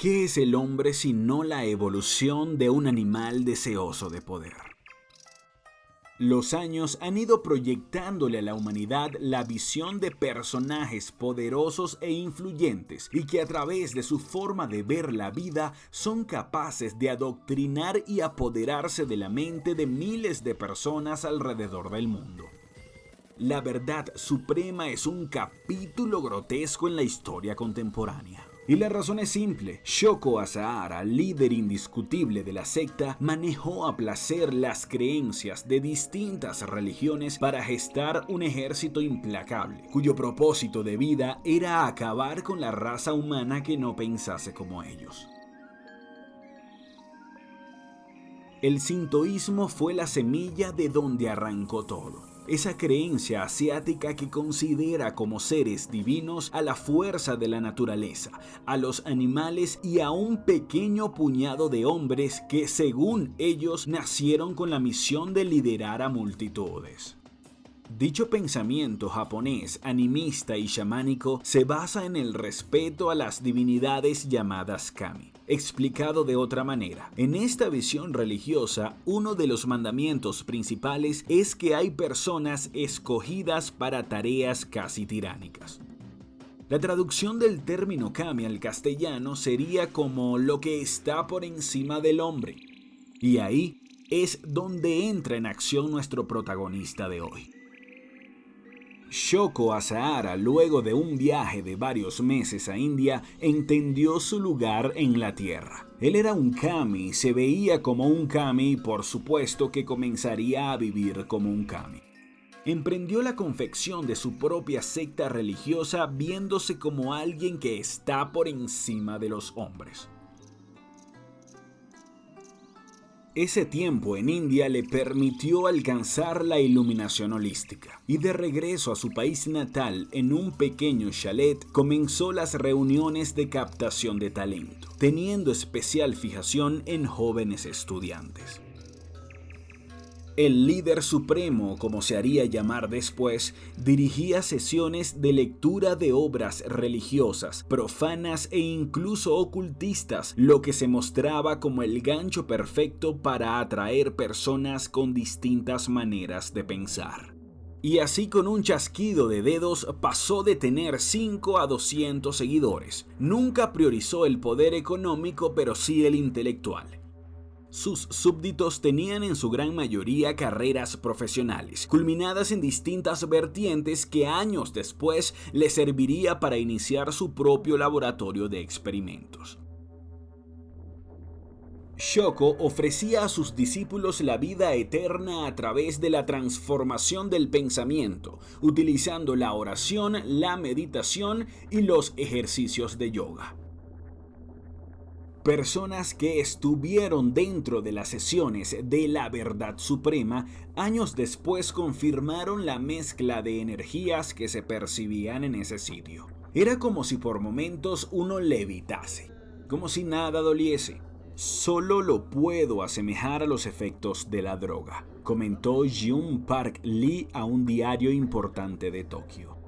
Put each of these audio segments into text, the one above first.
¿Qué es el hombre sino la evolución de un animal deseoso de poder? Los años han ido proyectándole a la humanidad la visión de personajes poderosos e influyentes y que a través de su forma de ver la vida son capaces de adoctrinar y apoderarse de la mente de miles de personas alrededor del mundo. La verdad suprema es un capítulo grotesco en la historia contemporánea. Y la razón es simple. Shoko Asahara, líder indiscutible de la secta, manejó a placer las creencias de distintas religiones para gestar un ejército implacable, cuyo propósito de vida era acabar con la raza humana que no pensase como ellos. El sintoísmo fue la semilla de donde arrancó todo. Esa creencia asiática que considera como seres divinos a la fuerza de la naturaleza, a los animales y a un pequeño puñado de hombres que, según ellos, nacieron con la misión de liderar a multitudes. Dicho pensamiento japonés, animista y chamánico se basa en el respeto a las divinidades llamadas kami. Explicado de otra manera, en esta visión religiosa, uno de los mandamientos principales es que hay personas escogidas para tareas casi tiránicas. La traducción del término kami al castellano sería como lo que está por encima del hombre. Y ahí es donde entra en acción nuestro protagonista de hoy. Shoko Asahara, luego de un viaje de varios meses a India, entendió su lugar en la tierra. Él era un kami, se veía como un kami y por supuesto que comenzaría a vivir como un kami. Emprendió la confección de su propia secta religiosa viéndose como alguien que está por encima de los hombres. Ese tiempo en India le permitió alcanzar la iluminación holística y de regreso a su país natal en un pequeño chalet comenzó las reuniones de captación de talento, teniendo especial fijación en jóvenes estudiantes. El líder supremo, como se haría llamar después, dirigía sesiones de lectura de obras religiosas, profanas e incluso ocultistas, lo que se mostraba como el gancho perfecto para atraer personas con distintas maneras de pensar. Y así con un chasquido de dedos pasó de tener 5 a 200 seguidores. Nunca priorizó el poder económico, pero sí el intelectual. Sus súbditos tenían en su gran mayoría carreras profesionales, culminadas en distintas vertientes que años después les serviría para iniciar su propio laboratorio de experimentos. Shoko ofrecía a sus discípulos la vida eterna a través de la transformación del pensamiento, utilizando la oración, la meditación y los ejercicios de yoga. Personas que estuvieron dentro de las sesiones de la verdad suprema, años después confirmaron la mezcla de energías que se percibían en ese sitio. Era como si por momentos uno levitase, como si nada doliese. Solo lo puedo asemejar a los efectos de la droga, comentó Jun Park Lee a un diario importante de Tokio.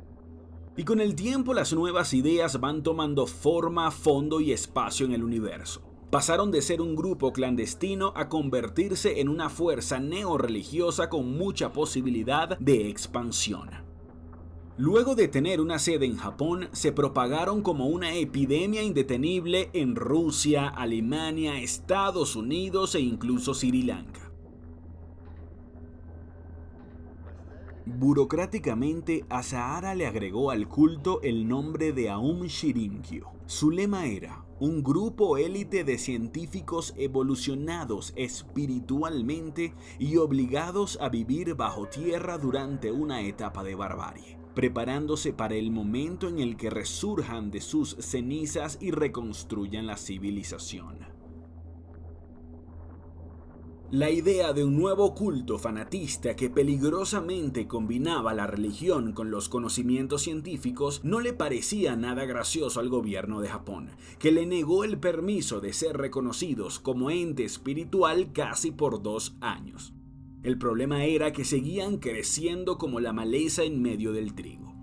Y con el tiempo las nuevas ideas van tomando forma, fondo y espacio en el universo. Pasaron de ser un grupo clandestino a convertirse en una fuerza neorreligiosa con mucha posibilidad de expansión. Luego de tener una sede en Japón, se propagaron como una epidemia indetenible en Rusia, Alemania, Estados Unidos e incluso Sri Lanka. Burocráticamente, Asahara le agregó al culto el nombre de Aum Shirinkyo. Su lema era: un grupo élite de científicos evolucionados espiritualmente y obligados a vivir bajo tierra durante una etapa de barbarie, preparándose para el momento en el que resurjan de sus cenizas y reconstruyan la civilización. La idea de un nuevo culto fanatista que peligrosamente combinaba la religión con los conocimientos científicos no le parecía nada gracioso al gobierno de Japón, que le negó el permiso de ser reconocidos como ente espiritual casi por 2 años. El problema era que seguían creciendo como la maleza en medio del trigo.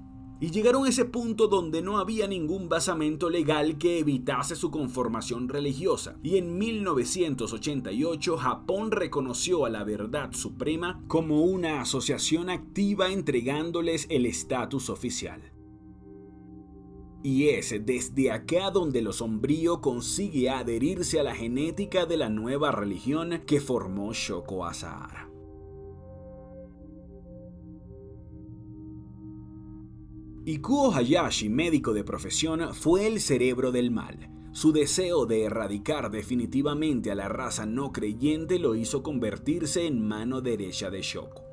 y llegaron a ese punto donde no había ningún basamento legal que evitase su conformación religiosa, y en 1988 Japón reconoció a la Verdad Suprema como una asociación activa, entregándoles el estatus oficial. Y es desde acá donde lo sombrío consigue adherirse a la genética de la nueva religión que formó Shoko Asahara. Ikuo Hayashi, médico de profesión, fue el cerebro del mal. Su deseo de erradicar definitivamente a la raza no creyente lo hizo convertirse en mano derecha de Shoko.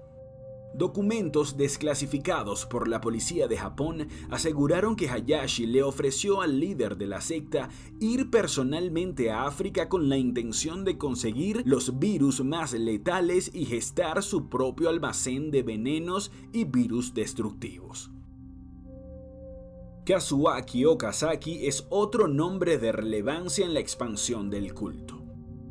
Documentos desclasificados por la policía de Japón aseguraron que Hayashi le ofreció al líder de la secta ir personalmente a África con la intención de conseguir los virus más letales y gestar su propio almacén de venenos y virus destructivos. Kazuaki Okazaki es otro nombre de relevancia en la expansión del culto.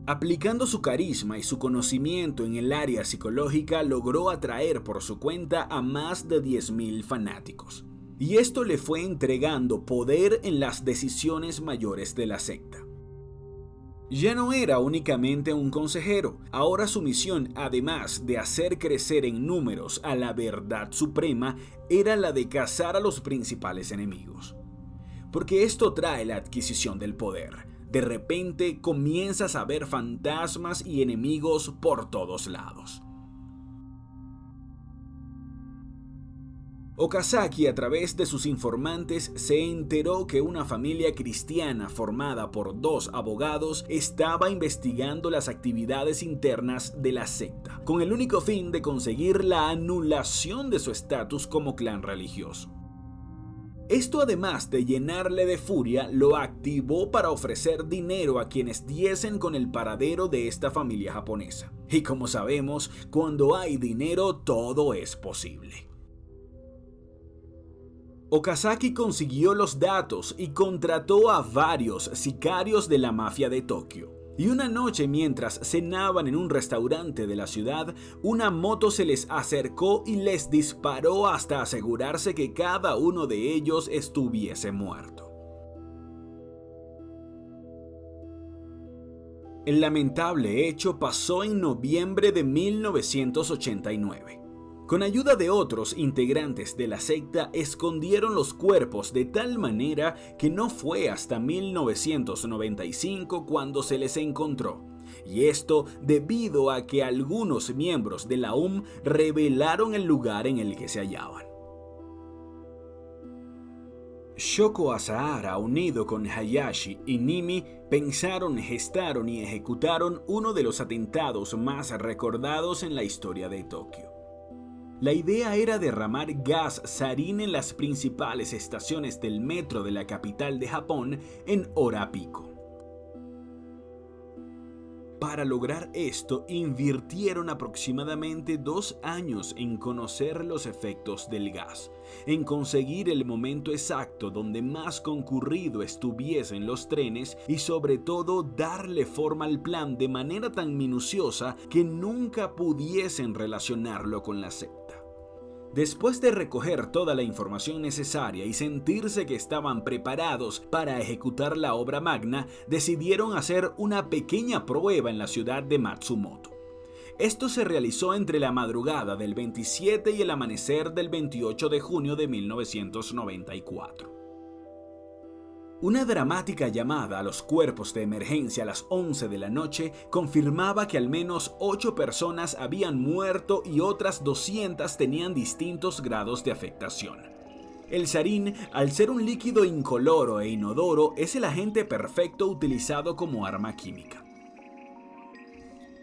Aplicando su carisma y su conocimiento en el área psicológica, logró atraer por su cuenta a más de 10.000 fanáticos. Y esto le fue entregando poder en las decisiones mayores de la secta. Ya no era únicamente un consejero, ahora su misión, además de hacer crecer en números a la Verdad Suprema, era la de cazar a los principales enemigos. Porque esto trae la adquisición del poder. De repente comienzas a ver fantasmas y enemigos por todos lados. Okazaki, a través de sus informantes, se enteró que una familia cristiana formada por 2 abogados estaba investigando las actividades internas de la secta, con el único fin de conseguir la anulación de su estatus como clan religioso. Esto, además de llenarle de furia, lo activó para ofrecer dinero a quienes diesen con el paradero de esta familia japonesa. Y como sabemos, cuando hay dinero todo es posible. Okazaki consiguió los datos y contrató a varios sicarios de la mafia de Tokio. Y una noche, mientras cenaban en un restaurante de la ciudad, una moto se les acercó y les disparó hasta asegurarse que cada uno de ellos estuviese muerto. El lamentable hecho pasó en noviembre de 1989. Con ayuda de otros integrantes de la secta, escondieron los cuerpos de tal manera que no fue hasta 1995 cuando se les encontró. Y esto debido a que algunos miembros de la revelaron el lugar en el que se hallaban. Shoko Asahara, unido con Hayashi y Nimi, pensaron, gestaron y ejecutaron uno de los atentados más recordados en la historia de Tokio. La idea era derramar gas sarín en las principales estaciones del metro de la capital de Japón en hora pico. Para lograr esto, invirtieron aproximadamente 2 años en conocer los efectos del gas, en conseguir el momento exacto donde más concurrido estuviesen los trenes y sobre todo darle forma al plan de manera tan minuciosa que nunca pudiesen relacionarlo con la secta. Después de recoger toda la información necesaria y sentirse que estaban preparados para ejecutar la obra magna, decidieron hacer una pequeña prueba en la ciudad de Matsumoto. Esto se realizó entre la madrugada del 27 y el amanecer del 28 de junio de 1994. Una dramática llamada a los cuerpos de emergencia a las 11 de la noche confirmaba que al menos 8 personas habían muerto y otras 200 tenían distintos grados de afectación. El sarín, al ser un líquido incoloro e inodoro, es el agente perfecto utilizado como arma química.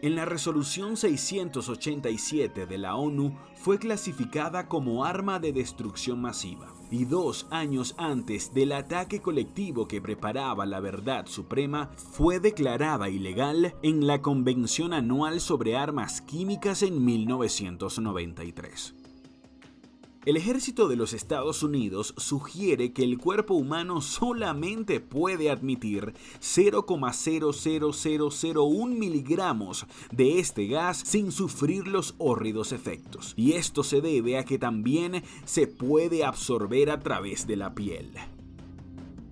En la resolución 687 de la ONU fue clasificada como arma de destrucción masiva y 2 años antes del ataque colectivo que preparaba la Verdad Suprema fue declarada ilegal en la Convención Anual sobre Armas Químicas en 1993. El ejército de los Estados Unidos sugiere que el cuerpo humano solamente puede admitir 0,00001 miligramos de este gas sin sufrir los hórridos efectos. Y esto se debe a que también se puede absorber a través de la piel.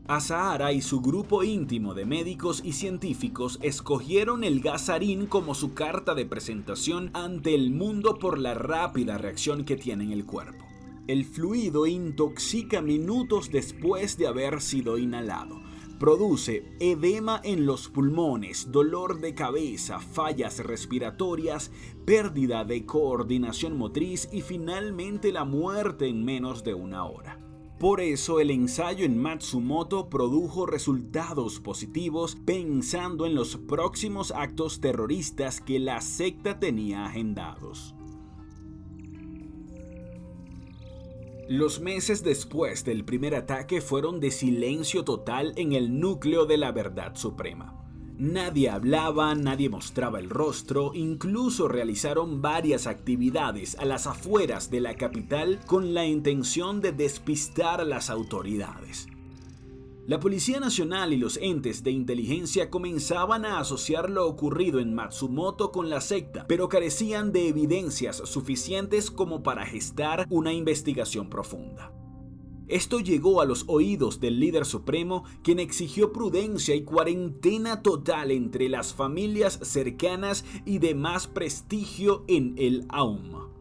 Azahara y su grupo íntimo de médicos y científicos escogieron el gas sarín como su carta de presentación ante el mundo por la rápida reacción que tiene en el cuerpo. El fluido intoxica minutos después de haber sido inhalado. Produce edema en los pulmones, dolor de cabeza, fallas respiratorias, pérdida de coordinación motriz y finalmente la muerte en menos de una hora. Por eso el ensayo en Matsumoto produjo resultados positivos pensando en los próximos actos terroristas que la secta tenía agendados. Los meses después del primer ataque fueron de silencio total en el núcleo de la Verdad Suprema. Nadie hablaba, nadie mostraba el rostro, incluso realizaron varias actividades a las afueras de la capital con la intención de despistar a las autoridades. La Policía Nacional y los entes de inteligencia comenzaban a asociar lo ocurrido en Matsumoto con la secta, pero carecían de evidencias suficientes como para gestar una investigación profunda. Esto llegó a los oídos del líder supremo, quien exigió prudencia y cuarentena total entre las familias cercanas y de más prestigio en el Aum.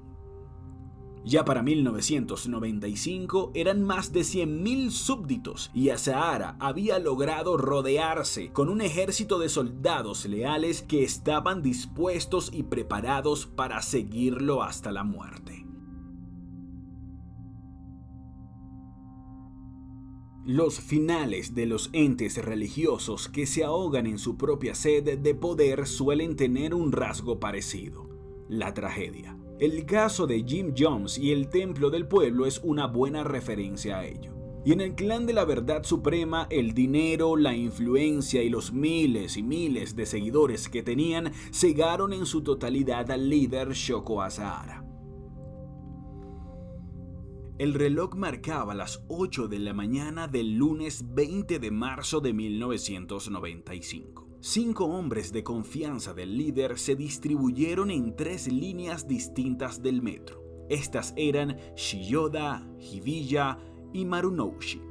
Ya para 1995 eran más de 100.000 súbditos y Azahara había logrado rodearse con un ejército de soldados leales que estaban dispuestos y preparados para seguirlo hasta la muerte. Los finales de los entes religiosos que se ahogan en su propia sed de poder suelen tener un rasgo parecido: la tragedia. El caso de Jim Jones y el Templo del Pueblo es una buena referencia a ello. Y en el clan de la Verdad Suprema, el dinero, la influencia y los miles y miles de seguidores que tenían cegaron en su totalidad al líder Shoko Azahara. El reloj marcaba las 8 de la mañana del lunes 20 de marzo de 1995. 5 hombres de confianza del líder se distribuyeron en 3 líneas distintas del metro. Estas eran Chiyoda, Hibiya y Marunouchi.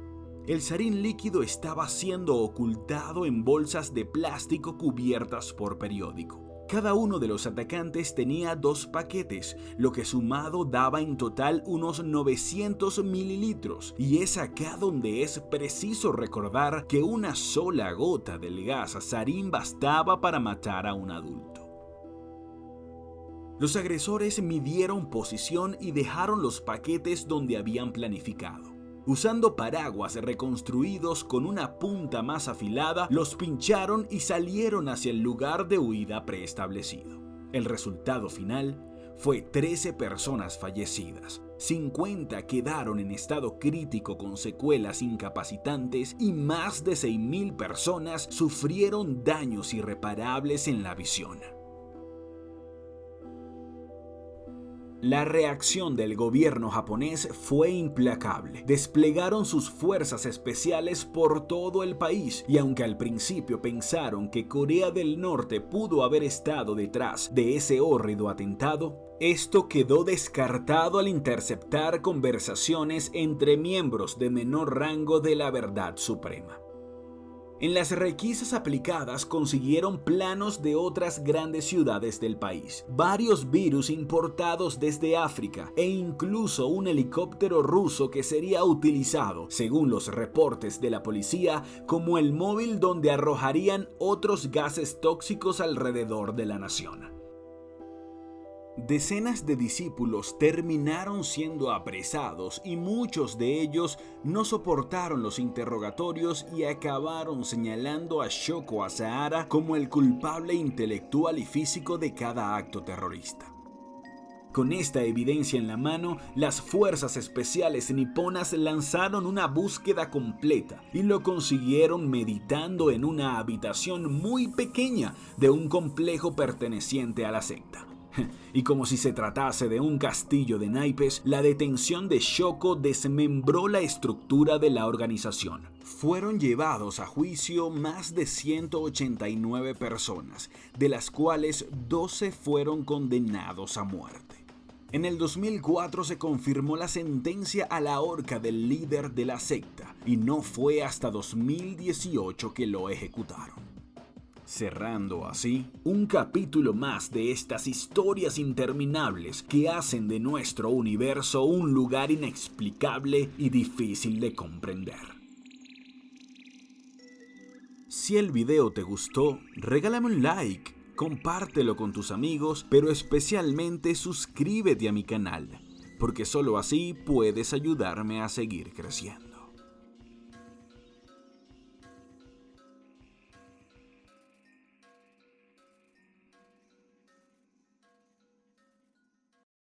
El sarín líquido estaba siendo ocultado en bolsas de plástico cubiertas por periódico. Cada uno de los atacantes tenía 2 paquetes, lo que sumado daba en total unos 900 mililitros. Y es acá donde es preciso recordar que una sola gota del gas sarín bastaba para matar a un adulto. Los agresores midieron posición y dejaron los paquetes donde habían planificado. Usando paraguas reconstruidos con una punta más afilada, los pincharon y salieron hacia el lugar de huida preestablecido. El resultado final fue 13 personas fallecidas, 50 quedaron en estado crítico con secuelas incapacitantes y más de 6.000 personas sufrieron daños irreparables en la visión. La reacción del gobierno japonés fue implacable. Desplegaron sus fuerzas especiales por todo el país y aunque al principio pensaron que Corea del Norte pudo haber estado detrás de ese hórrido atentado, esto quedó descartado al interceptar conversaciones entre miembros de menor rango de la Verdad Suprema. En las requisas aplicadas consiguieron planos de otras grandes ciudades del país, varios virus importados desde África e incluso un helicóptero ruso que sería utilizado, según los reportes de la policía, como el móvil donde arrojarían otros gases tóxicos alrededor de la nación. Decenas de discípulos terminaron siendo apresados y muchos de ellos no soportaron los interrogatorios y acabaron señalando a Shoko Azahara como el culpable intelectual y físico de cada acto terrorista. Con esta evidencia en la mano, las fuerzas especiales niponas lanzaron una búsqueda completa y lo consiguieron meditando en una habitación muy pequeña de un complejo perteneciente a la secta. Y como si se tratase de un castillo de naipes, la detención de Shoko desmembró la estructura de la organización. Fueron llevados a juicio más de 189 personas, de las cuales 12 fueron condenados a muerte. En el 2004 se confirmó la sentencia a la horca del líder de la secta, y no fue hasta 2018 que lo ejecutaron. Cerrando así un capítulo más de estas historias interminables que hacen de nuestro universo un lugar inexplicable y difícil de comprender. Si el video te gustó, regálame un like, compártelo con tus amigos, pero especialmente suscríbete a mi canal, porque solo así puedes ayudarme a seguir creciendo.